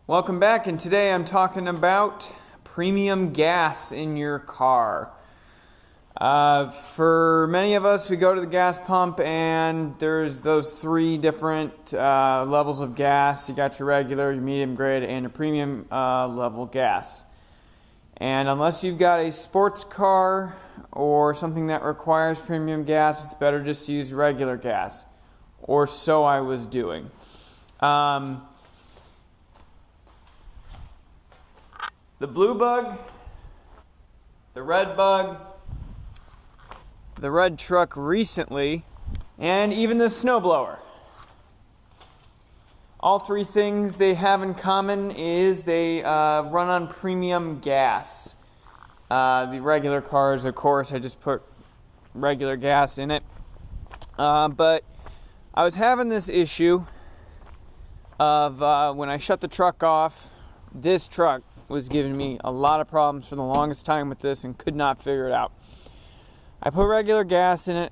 Welcome back, and today I'm talking about premium gas in your car. For many of us, we go to the gas pump and there's those three different levels of gas. You got your regular, your medium grade, and your premium level gas. And unless you've got a sports car or something that requires premium gas, it's better just to use regular gas. Or so I was doing. The blue bug, the red bug, the red truck recently, and even the snowblower. All three things they have in common is they run on premium gas. The regular cars, of course, I just put regular gas in it. But I was having this issue of when I shut the truck off, this truck was giving me a lot of problems for the longest time with this and could not figure it out. I put regular gas in it,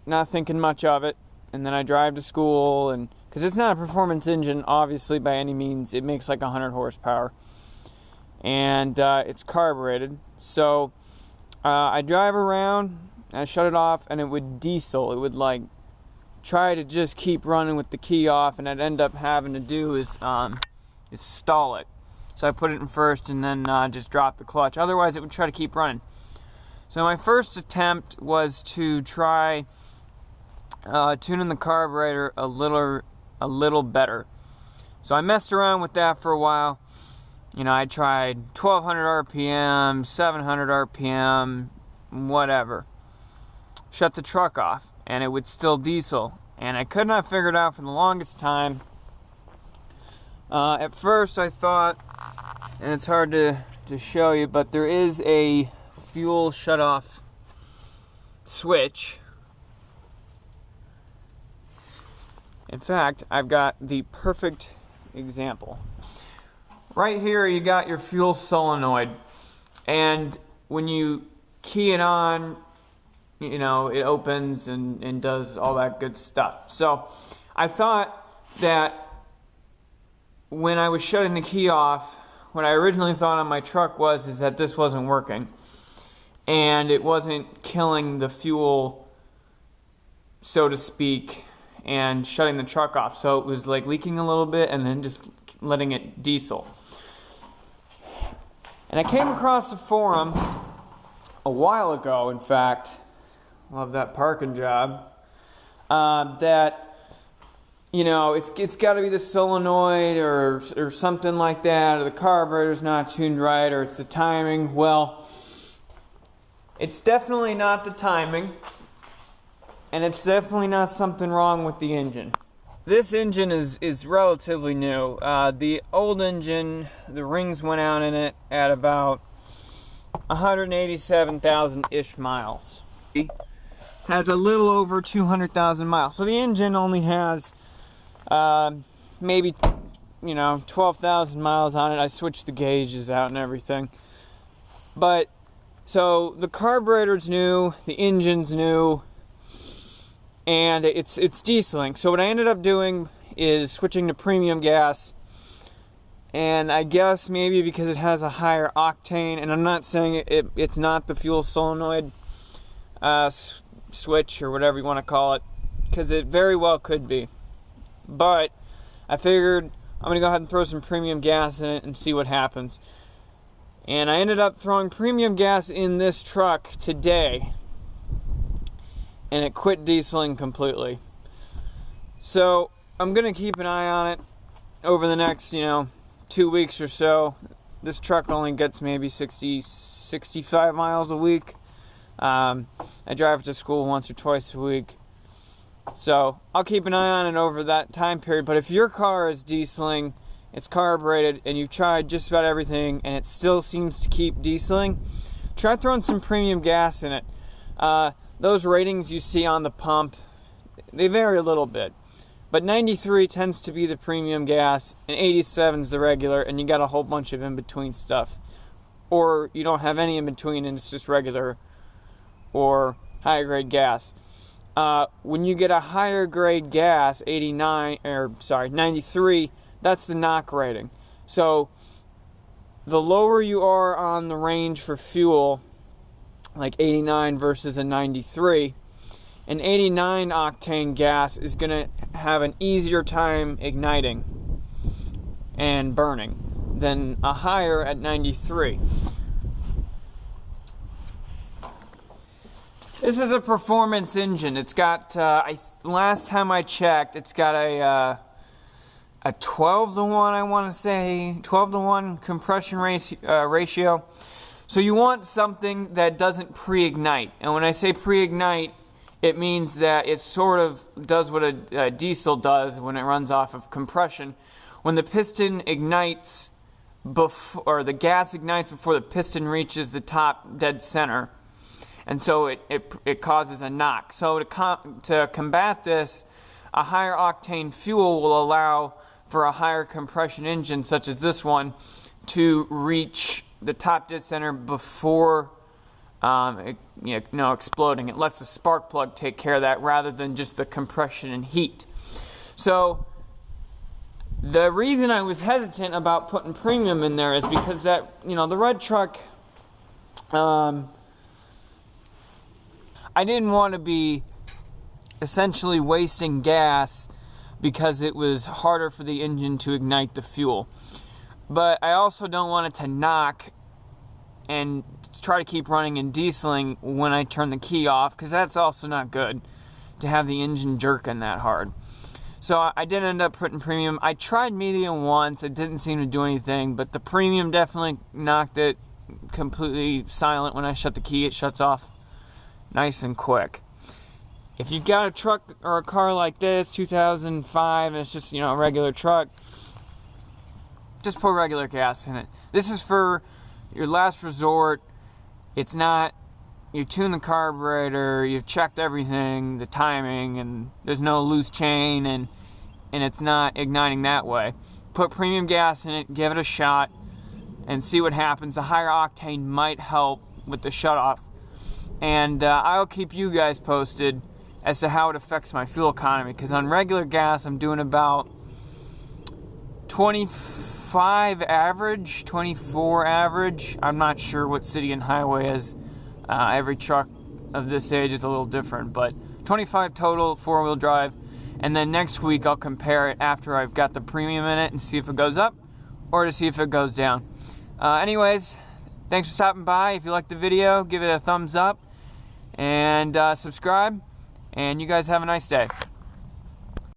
not thinking much of it, and then I drive to school, and because it's not a performance engine, obviously, by any means. It makes like 100 horsepower, and it's carbureted. So I drive around, and I shut it off, and it would diesel. It would like try to just keep running with the key off, and I'd end up having to do is stall it. So I put it in first and then just drop the clutch. Otherwise, it would try to keep running. So my first attempt was to try tuning the carburetor a little better. So I messed around with that for a while. You know, I tried 1200 RPM, 700 RPM, whatever. Shut the truck off, and it would still diesel. And I could not figure it out for the longest time. At first I thought, and it's hard to show you, but there is a fuel shutoff switch. In fact, I've got the perfect example. Right here you got your fuel solenoid, and when you key it on, you know, it opens and does all that good stuff. So I thought that when I was shutting the key off, what I originally thought on my truck is that this wasn't working. And it wasn't killing the fuel, so to speak, and shutting the truck off. So it was like leaking a little bit and then just letting it diesel. And I came across a forum a while ago, in fact, love that parking job, that, you know, it's got to be the solenoid or something like that, or the carburetor's not tuned right, or it's the timing. Well, it's definitely not the timing, and it's definitely not something wrong with the engine. This engine is relatively new. The old engine, the rings went out in it at about 187,000-ish miles. It has a little over 200,000 miles. So the engine only has maybe, 12,000 miles on it. I switched the gauges out and everything. But, so the carburetor's new, the engine's new, and it's dieseling. So what I ended up doing is switching to premium gas, and I guess maybe because it has a higher octane, and I'm not saying it's not the fuel solenoid switch or whatever you want to call it, because it very well could be. But I figured I'm going to go ahead and throw some premium gas in it and see what happens. And I ended up throwing premium gas in this truck today, and it quit dieseling completely. So I'm going to keep an eye on it over the next, 2 weeks or so. This truck only gets maybe 65 miles a week. I drive it to school once or twice a week. So I'll keep an eye on it over that time period. But if your car is dieseling, it's carbureted, and you've tried just about everything and it still seems to keep dieseling, try throwing some premium gas in it. Those ratings you see on the pump, they vary a little bit. But 93 tends to be the premium gas, and 87 is the regular, and you got a whole bunch of in-between stuff. Or you don't have any in-between and it's just regular or higher grade gas. When you get a higher grade gas, 93, that's the knock rating. So the lower you are on the range for fuel, like 89 versus a 93, an 89 octane gas is going to have an easier time igniting and burning than a higher at 93. This is a performance engine. It's got, last time I checked, it's got a 12-to-1, I want to say, 12-to-1 compression ratio. So you want something that doesn't pre-ignite. And when I say pre-ignite, it means that it sort of does what a diesel does when it runs off of compression. When the piston ignites, or the gas ignites before the piston reaches the top dead center. And so it causes a knock. So to combat this, a higher octane fuel will allow for a higher compression engine, such as this one, to reach the top dead center before exploding. It lets the spark plug take care of that rather than just the compression and heat. So the reason I was hesitant about putting premium in there is because that, the red truck, I didn't want to be essentially wasting gas because it was harder for the engine to ignite the fuel. But I also don't want it to knock and try to keep running and dieseling when I turn the key off, because that's also not good to have the engine jerking that hard. So I didn't end up putting premium. I tried medium once. It didn't seem to do anything, but the premium definitely knocked it completely silent. When I shut the key, it shuts off nice and quick. If you've got a truck or a car like this, 2005, and it's just, a regular truck, just put regular gas in it. This is for your last resort. It's not, you tune the carburetor, you've checked everything, the timing, and there's no loose chain, and it's not igniting that way. Put premium gas in it, give it a shot, and see what happens. The higher octane might help with the shutoff. And I'll keep you guys posted as to how it affects my fuel economy, because on regular gas I'm doing about 25 average, 24 average. I'm not sure what city and highway is. Every truck of this age is a little different, but 25 total, four-wheel drive. And then next week I'll compare it after I've got the premium in it and see if it goes up or to see if it goes down. Anyways, thanks for stopping by. If you liked the video, give it a thumbs up and subscribe. And you guys have a nice day.